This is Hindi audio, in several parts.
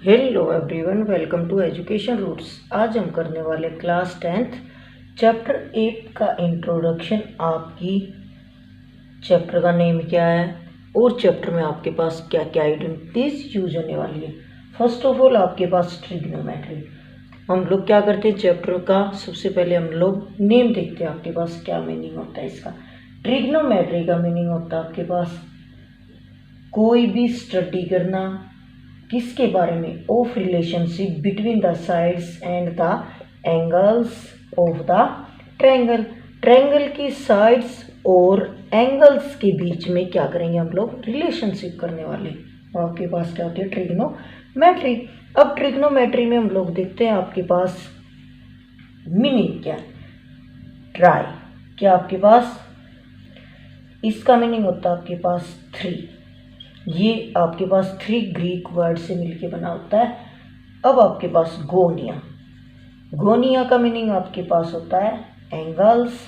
Hello everyone, welcome to education roots. आज हम करने वाले क्लास 10th चैप्टर 8 का इंट्रोडक्शन। आपकी चैप्टर का नेम क्या है और चैप्टर में आपके पास क्या क्या आइडेंटिटीज यूज होने वाली है। फर्स्ट ऑफ ऑल आपके पास ट्रिग्नोमेट्री। हम लोग क्या करते हैं, चैप्टर का सबसे पहले हम लोग नेम देखते हैं आपके पास क्या मीनिंग होता है इसका। ट्रिग्नोमेट्री का मीनिंग होता है आपके पास कोई भी स्टडी करना, किसके बारे में, of relationship between the sides and the angles of the triangle. Triangle की साइड्स और एंगल्स के बीच में क्या करेंगे हम लोग, रिलेशनशिप करने वाले। तो आपके पास क्या होती है, ट्रिग्नोमेट्री। अब ट्रिग्नोमेट्री में हम लोग देखते हैं आपके पास मीनिंग क्या है। ट्राई, क्या आपके पास इसका मीनिंग होता है आपके पास 3। ये आपके पास 3 ग्रीक वर्ड से मिलके बना होता है। अब आपके पास गोनिया। गोनिया का मीनिंग आपके पास होता है एंगल्स।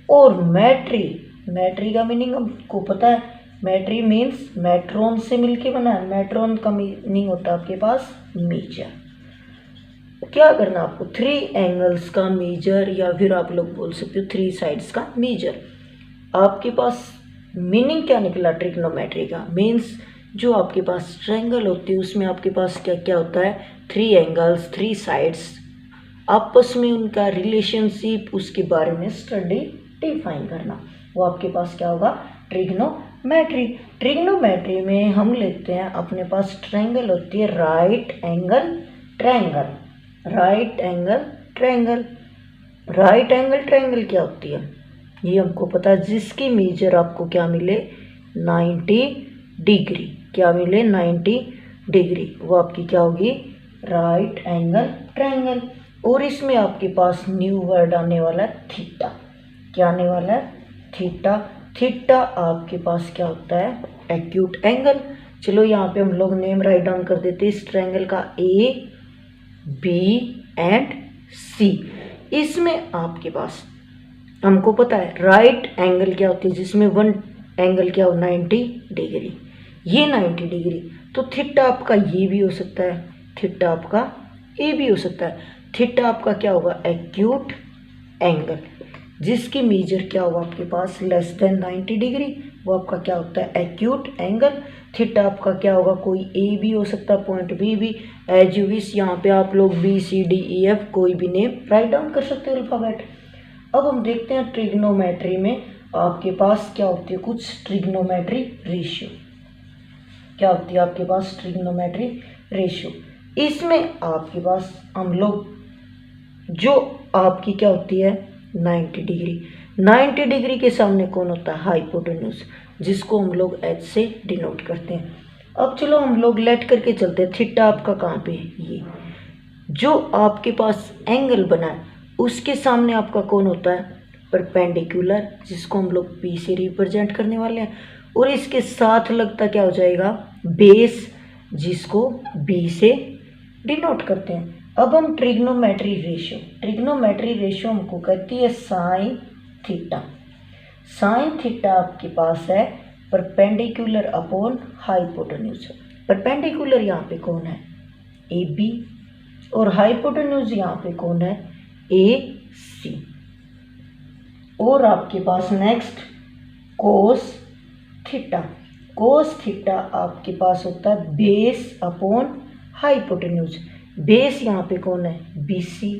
और मैट्री, मैट्री का मीनिंग आपको पता है, मैट्री मीन्स मेट्रोन से मिलके बना है। मेट्रोन का मीनिंग होता है आपके पास मेजर। क्या करना आपको, 3 एंगल्स का मेजर, या फिर आप लोग बोल सकते हो 3 साइड्स का मेजर। आपके पास मीनिंग क्या निकला ट्रिग्नोमेट्री का, मीन्स जो आपके पास ट्रायंगल होती है उसमें आपके पास क्या क्या होता है, 3 एंगल्स, 3 साइड्स, आपस में उनका रिलेशनशिप, उसके बारे में स्टडी डिफाइन करना, वो आपके पास क्या होगा, ट्रिग्नोमेट्री। ट्रिग्नोमेट्री में हम लेते हैं अपने पास ट्रायंगल होती है right angle triangle. Right angle triangle, right angle triangle क्या होती है ये हमको पता है, जिसकी मेजर आपको क्या मिले, 90 डिग्री। क्या मिले, 90 डिग्री, वो आपकी क्या होगी, राइट एंगल ट्रायंगल। और इसमें आपके पास न्यू वर्ड आने वाला है थीटा। क्या आने वाला है, थीटा। थीटा आपके पास क्या होता है, एक्यूट एंगल। चलो यहाँ पे हम लोग नेम राइट डाउन कर देते हैं इस ट्रायंगल का, ए बी एंड सी। इसमें आपके पास हमको पता है राइट एंगल क्या होती है, जिसमें वन एंगल क्या हो, 90 डिग्री। ये 90 डिग्री, तो थीटा आपका ये भी हो सकता है, थीटा आपका ए भी हो सकता है। थीटा आपका क्या होगा, एक्यूट एंगल, जिसकी मेजर क्या होगा आपके पास, लेस देन 90 डिग्री, वो आपका क्या होता है, एक्यूट एंगल। थीटा आपका क्या होगा, कोई ए भी हो सकता है, पॉइंट बी भी, एज यू विश। यहाँ पे आप लोग B C D E F कोई भी नेम राइट डाउन कर सकते हो अल्फाबेट। अब हम देखते हैं ट्रिग्नोमेट्री में आपके पास क्या होती है, कुछ ट्रिग्नोमेट्री रेशियो। क्या होती है आपके पास, ट्रिग्नोमेट्री रेशियो। इसमें आपके पास हम लोग जो आपकी क्या होती है, 90 डिग्री। 90 डिग्री के सामने कौन होता है, हाइपोटेन्यूज, जिसको हम लोग एच से डिनोट करते हैं। अब चलो हम लोग लेट करके चलते हैं, थीटा आपका कहाँ पे है, ये जो आपके पास एंगल बना है उसके सामने आपका कौन होता है, परपेंडिकुलर, जिसको हम लोग पी से रिप्रेजेंट करने वाले हैं। और इसके साथ लगता क्या हो जाएगा, बेस, जिसको बी से डिनोट करते हैं। अब हम ट्रिग्नोमेट्री रेशियो, ट्रिग्नोमेट्री रेशियो हमको कहती है साइन थीटा। साइन थीटा आपके पास है परपेंडिकुलर अपॉन हाइपोटेन्यूज। परपेंडिकुलर यहाँ पे कौन है, ए बी, और हाइपोटेन्यूज यहाँ पे कौन है, ए सी। और आपके पास next cos theta. Cos theta आपके पास होता है बेस अपॉन हाइपोटेन्यूज। बेस यहाँ पे कौन है, बी सी,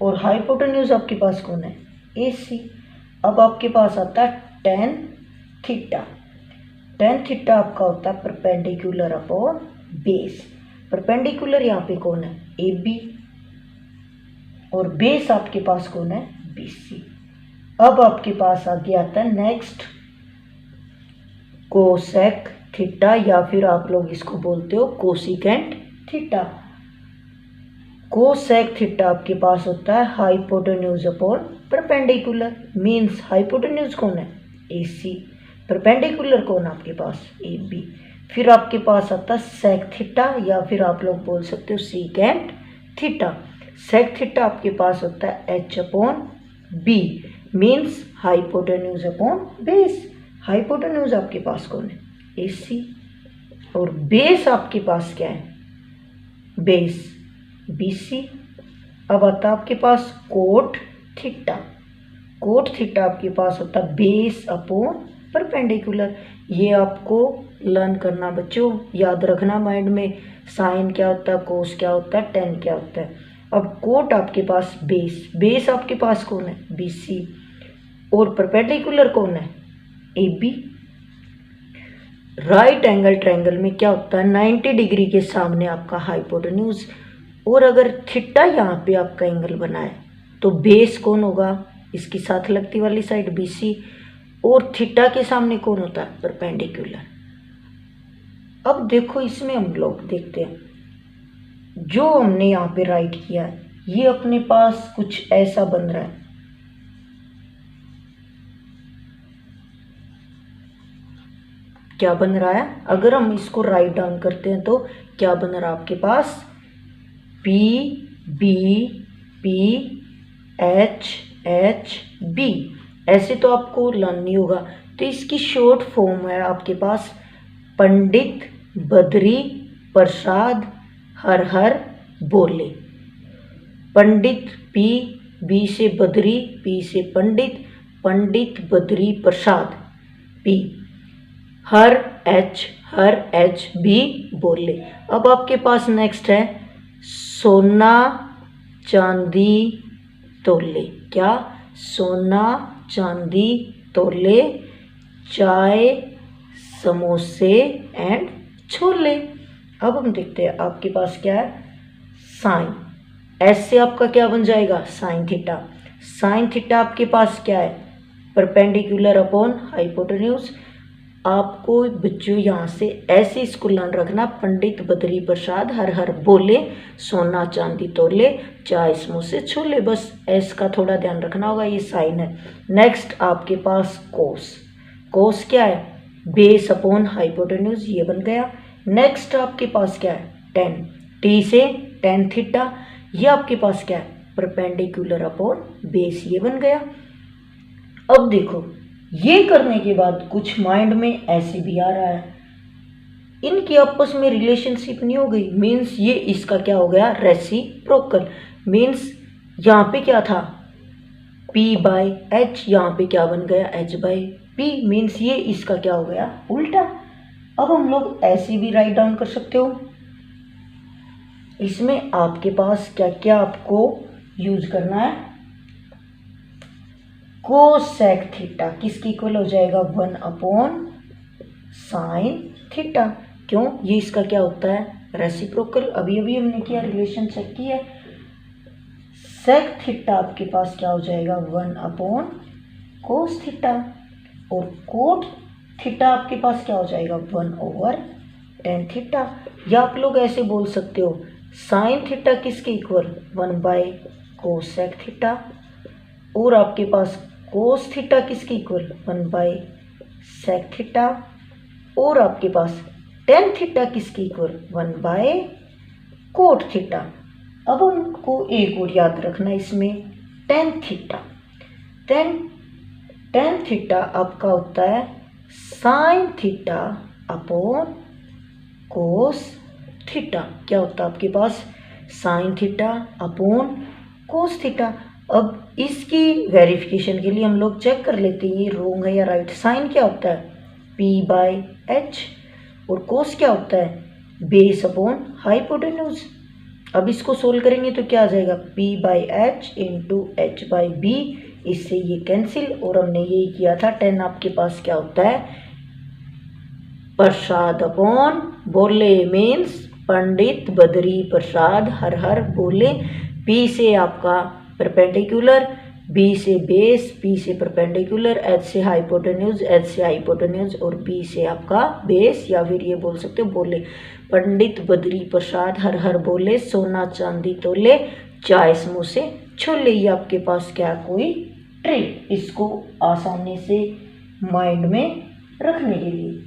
और हाइपोटेन्यूज आपके पास कौन है, ए सी। अब आपके पास आता है टेन थीटा। टेन थीटा आपका होता है परपेंडिकुलर अपॉन बेस। परपेंडिकुलर यहाँ पे कौन है, ए बी, और बेस आपके पास कौन है, बी सी। अब आपके पास आगे आता है नेक्स्ट कोसेक थीटा, या फिर आप लोग इसको बोलते हो कोसिकेंट थीटा। कोसेक थीटा आपके पास होता है hypotenuse upon perpendicular, means hypotenuse कौन है, ए सी, परपेंडिकुलर कौन है आपके पास, ए बी। फिर आपके पास आता है सेक थीटा, या फिर आप लोग बोल सकते हो सीकेंट थीटा। सेक थीटा आपके पास होता है H upon B, means hypotenuse upon base. Hypotenuse आपके पास कौन है, ए सी, और बेस आपके पास क्या है, बेस BC। अब आता आपके पास कोट थीटा। कोट थीटा आपके पास होता है बेस अपॉन परपेंडिकुलर। ये आपको लर्न करना बच्चों, याद रखना माइंड में। साइन क्या होता है, कोस क्या होता है, टेन क्या होता है। अब कोट आपके पास बेस आपके पास कौन है, BC, और परपेंडिकुलर कौन है, AB। राइट एंगल ट्रायंगल में क्या होता है, 90 डिग्री के सामने आपका हाइपोटेन्यूज, और अगर थीटा यहाँ पे आपका एंगल बना है तो बेस कौन होगा, इसकी साथ लगती वाली साइड BC, और थीटा के सामने कौन होता है, परपेंडिकुलर। अब देखो इसमें हम लोग देखते हैं, जो हमने यहाँ पे राइट किया है ये अपने पास कुछ ऐसा बन रहा है। क्या बन रहा है, अगर हम इसको राइट डाउन करते हैं तो क्या बन रहा है आपके पास, PB PH HB। ऐसे तो आपको लर्न नहीं होगा, तो इसकी शॉर्ट फॉर्म है आपके पास पंडित बद्री प्रसाद हर हर बोले। पंडित B से बद्री, P से पंडित, पंडित बद्री प्रसाद P, हर HB बोले। अब आपके पास नेक्स्ट है सोना चांदी तोले। क्या, सोना चांदी तोले, चाय समोसे एंड छोले। अब हम देखते हैं आपके पास क्या है, साइन। ऐसे आपका क्या बन जाएगा, साइन थीटा। साइन थीटा आपके पास क्या है, परपेंडिकुलर अपॉन हाइपोटेन्यूज। आपको बच्चों यहाँ से ऐसे इसको लर्न रखना, पंडित बद्री प्रसाद हर हर बोले, सोना चांदी तोले, चाय समोसे छोले। बस एस का थोड़ा ध्यान रखना होगा, ये साइन है। नेक्स्ट आपके पास कोस। कोस क्या है, बेस अपॉन हाइपोटेन्यूज, ये बन गया। नेक्स्ट आपके पास क्या है, टेन, T से टेन थीटा, ये आपके पास क्या है, परपेंडिकुलर अपॉन बेस, ये बन गया। अब देखो ये करने के बाद कुछ माइंड में ऐसे भी आ रहा है, इनकी आपस में रिलेशनशिप नहीं हो गई, मीन्स ये इसका क्या हो गया, रेसिप्रोकल। मीन्स यहाँ पे क्या था, P/H, यहाँ पे क्या बन गया, H/P, मीन्स ये इसका क्या हो गया, उल्टा। अब हम लोग ऐसे भी राइट डाउन कर सकते हो। इसमें आपके पास क्या क्या आपको यूज करना है, कोसेक थीटा किसकी इक्वल हो जाएगा, 1 अपॉन साइन थीटा। क्यों, ये इसका क्या होता है, रेसिप्रोकल। अभी अभी हमने किया, रिलेशन चेक किया। सेक थीटा आपके पास क्या हो जाएगा, 1 अपॉन कोस थीटा, और कोट थीटा आपके पास क्या हो जाएगा, 1/tan थीटा। या आप लोग ऐसे बोल सकते हो, साइन थीटा किसके इक्वल, 1/कोसेक थीटा, और आपके पास कोस थीटा किसके इक्वल, 1/सेक थीटा, और आपके पास टेन थीटा किसके इक्वल, 1/कोट थीटा। अब हमको एक और याद रखना इसमें, टेन थीटा। टेन थीटा आपका होता है sine theta upon cos theta. क्या होता है आपके पास, sine theta upon cos theta. अब इसकी वेरिफिकेशन के लिए हम लोग चेक कर लेते हैं ये रॉन्ग है या राइट। साइन क्या होता है, P/H, और कोस क्या होता है, बेस अपॉन हाइपोटेन्यूज। अब इसको सोल्व करेंगे तो क्या आ जाएगा, P/H इंटू H/B, इससे ये कैंसिल, और हमने यही किया था। 10 आपके पास क्या होता है, प्रसाद अपॉन बोले, मीन्स पंडित बद्री प्रसाद हर हर बोले। P से आपका परपेंडिकुलर, B से बेस, P से परपेंडिकुलर, H से हाइपोटेन्यूज, H से हाइपोटेन्यूज, और B से आपका बेस, या फिर ये बोल सकते हो बोले। पंडित बद्री प्रसाद हर हर बोले, सोना चांदी तोले, चाय समोसे छोले। ये आपके पास क्या, कोई ट्रिक इसको आसानी से माइंड में रखने के लिए।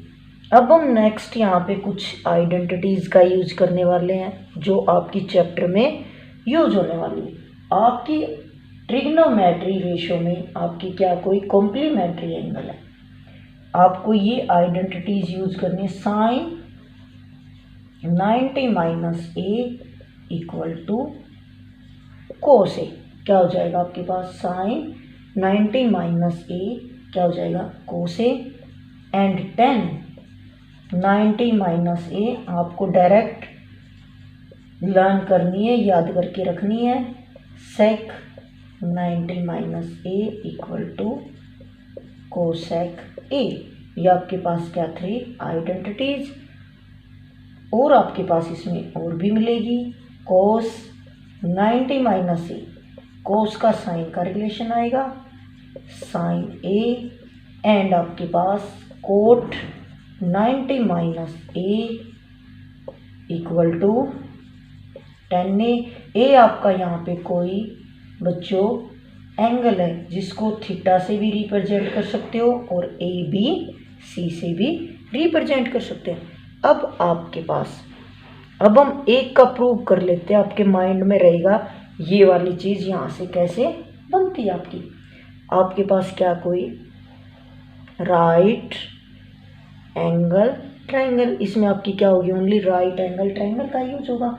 अब हम नेक्स्ट यहाँ पे कुछ आइडेंटिटीज़ का यूज करने वाले हैं जो आपकी चैप्टर में यूज होने वाली है। आपकी ट्रिग्नोमेट्री रेशियो में आपकी क्या, कोई कॉम्प्लीमेंट्री एंगल है, आपको ये आइडेंटिटीज यूज करनी है। साइन 90 - A इक्वल टू कोस ए। क्या हो जाएगा आपके पास, साइन 90 माइनस ए क्या हो जाएगा, कोस ए। एंड 10 90 माइनस ए आपको डायरेक्ट लर्न करनी है, याद करके रखनी है। Sec 90 minus A equal to cosec A. ये आपके पास क्या, 3 आइडेंटिटीज। और आपके पास इसमें और भी मिलेगी, कोस 90 माइनस ए, कोस का साइन का रिलेशन आएगा, साइन ए। एंड आपके पास cot 90 minus A equal to 10 A आपका यहाँ पे कोई बच्चों एंगल है जिसको थीटा से भी रिप्रेजेंट कर सकते हो और ए बी सी से भी रिप्रेजेंट कर सकते हैं। अब आपके पास, अब हम एक का प्रूव कर लेते हैं, आपके माइंड में रहेगा ये वाली चीज़ यहाँ से कैसे बनती है आपकी। आपके पास क्या, कोई राइट एंगल ट्रायंगल, इसमें आपकी क्या होगी, ओनली राइट एंगल ट्रायंगल का यूज होगा।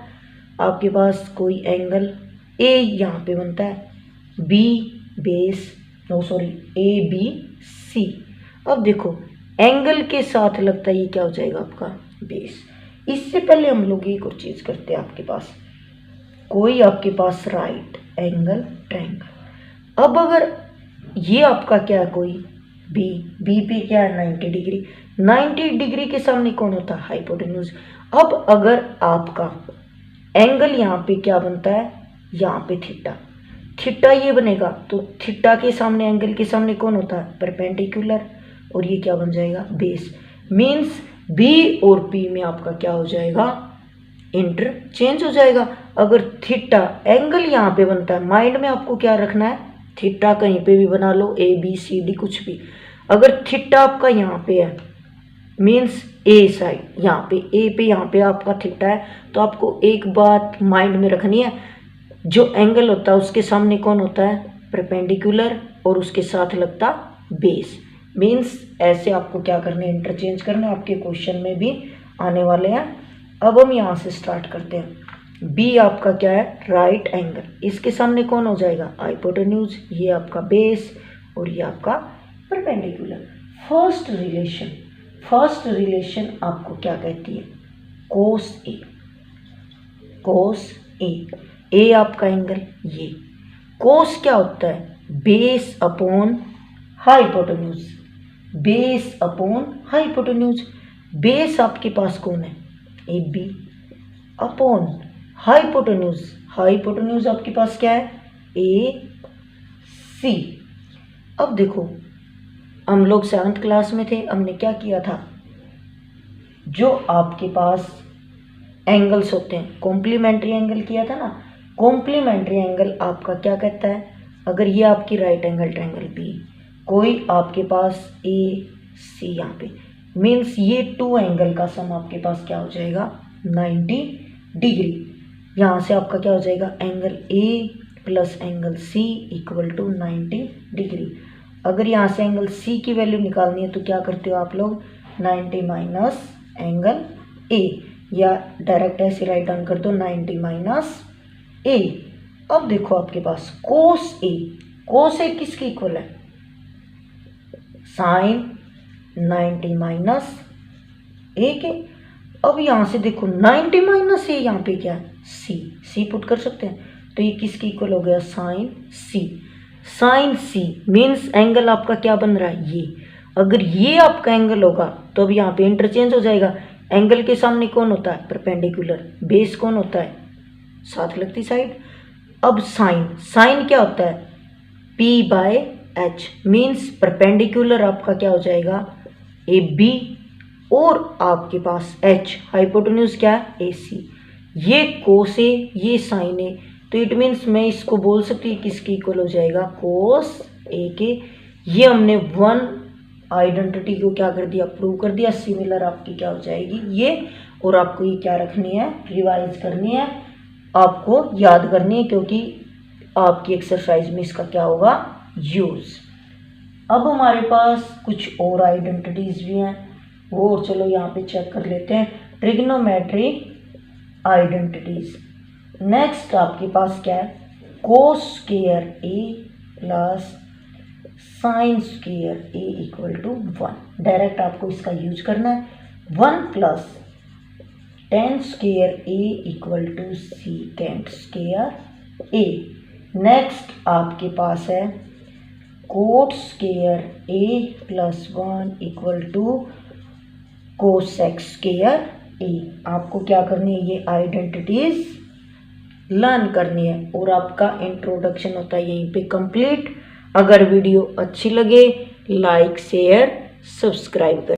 आपके पास कोई एंगल ए यहाँ पे बनता है, B base, no sorry A B C. अब देखो एंगल के साथ लगता है ये क्या हो जाएगा आपका बेस। इससे पहले हम लोग एक और चीज़ करते हैं, आपके पास कोई आपके पास राइट एंगल ट्रायंगल। अब अगर ये आपका क्या है, कोई बी पे क्या है 90 डिग्री, 90 डिग्री के सामने कौन होता है, हाइपोटेन्यूज। अब अगर आपका एंगल यहाँ पे क्या बनता है, यहाँ पे थीटा, थीटा ये बनेगा तो थीटा के सामने, एंगल के सामने कौन होता है, परपेंडिकुलर, और ये क्या बन जाएगा, बेस। मीन्स बी और पी में आपका क्या हो जाएगा, इंटरचेंज हो जाएगा। अगर थीटा एंगल यहाँ पे बनता है, माइंड में आपको क्या रखना है, थीटा कहीं पे भी बना लो, ए बी सी डी कुछ भी। अगर थीटा आपका यहाँ पे है, मीन्स ए साइड यहाँ पे, ए पे यहाँ पे आपका थीटा है, तो आपको एक बात माइंड में रखनी है, जो एंगल होता है उसके सामने कौन होता है, परपेंडिकुलर, और उसके साथ लगता बेस। मीन्स ऐसे आपको क्या करना है, इंटरचेंज करना है, आपके क्वेश्चन में भी आने वाले हैं। अब हम यहाँ से स्टार्ट करते हैं। बी आपका क्या है, राइट एंगल, इसके सामने कौन हो जाएगा, हाइपोटेन्यूज, ये आपका बेस और ये आपका परपेंडिकुलर। फर्स्ट रिलेशन आपको क्या कहती है, कोस ए, कोस ए आपका एंगल, ये कोस क्या होता है, base upon hypotenuse, base upon hypotenuse. Base आपके पास कौन है, A B, upon hypotenuse, hypotenuse आपके पास क्या है, ए सी। अब देखो हम लोग 7th क्लास में थे, हमने क्या किया था, जो आपके पास एंगल्स होते हैं, कॉम्प्लीमेंट्री एंगल किया था ना। कॉम्प्लीमेंट्री एंगल आपका क्या कहता है, अगर ये आपकी राइट एंगल ट्रायंगल बी, कोई आपके पास ए सी यहाँ पे, मीन्स ये 2 एंगल का सम आपके पास क्या हो जाएगा, 90 डिग्री। यहाँ से आपका क्या हो जाएगा, angle A plus angle C equal to 90 degree. अगर यहाँ से एंगल सी की वैल्यू निकालनी है तो क्या करते हो आप लोग, 90 माइनस एंगल ए, या डायरेक्ट ऐसे राइट डाउन कर दो 90 माइनस ए। अब देखो आपके पास कोस ए किसके इक्वल है, साइन 90 माइनस ए के। अब यहाँ से देखो 90 माइनस ए, यहाँ पे क्या है, सी पुट कर सकते हैं, तो ये किसके इक्वल हो गया, साइन सी मीन्स एंगल आपका क्या बन रहा है, ये। अगर ये आपका एंगल होगा तो अब यहाँ पे इंटरचेंज हो जाएगा, एंगल के सामने कौन होता है, परपेंडिकुलर, बेस कौन होता है, साथ लगती साइड। अब साइन क्या होता है, P by H, means perpendicular आपका क्या हो जाएगा, ए बी, और आपके पास एच हाइपोटेन्यूज क्या है, ए सी। ये कोस ए, ये साइन ए, तो इट मीन्स मैं इसको बोल सकती हूँ किसके इक्वल हो जाएगा, कोस ए के। ये हमने 1 आइडेंटिटी को क्या कर दिया, प्रूव कर दिया। सिमिलर आपकी क्या हो जाएगी ये, और आपको ये क्या रखनी है, रिवाइज करनी है, आपको याद करनी है, क्योंकि आपकी एक्सरसाइज में इसका क्या होगा, यूज। अब हमारे पास कुछ और आइडेंटिटीज भी हैं, वो और चलो यहाँ पे चेक कर लेते हैं। ट्रिग्नोमेट्री आइडेंटिटीज, नेक्स्ट आपके पास क्या है, cos square A plus sine square A equal to 1। Direct आपको इसका यूज करना है। 1 plus tan square A equal to secant square A. Next आपके पास है cot square A plus 1 equal to cosec square A. आपको क्या करनी है, ये आइडेंटिटीज लर्न करनी है और आपका इंट्रोडक्शन होता है यहीं पे कंप्लीट। अगर वीडियो अच्छी लगे लाइक शेयर सब्सक्राइब करें।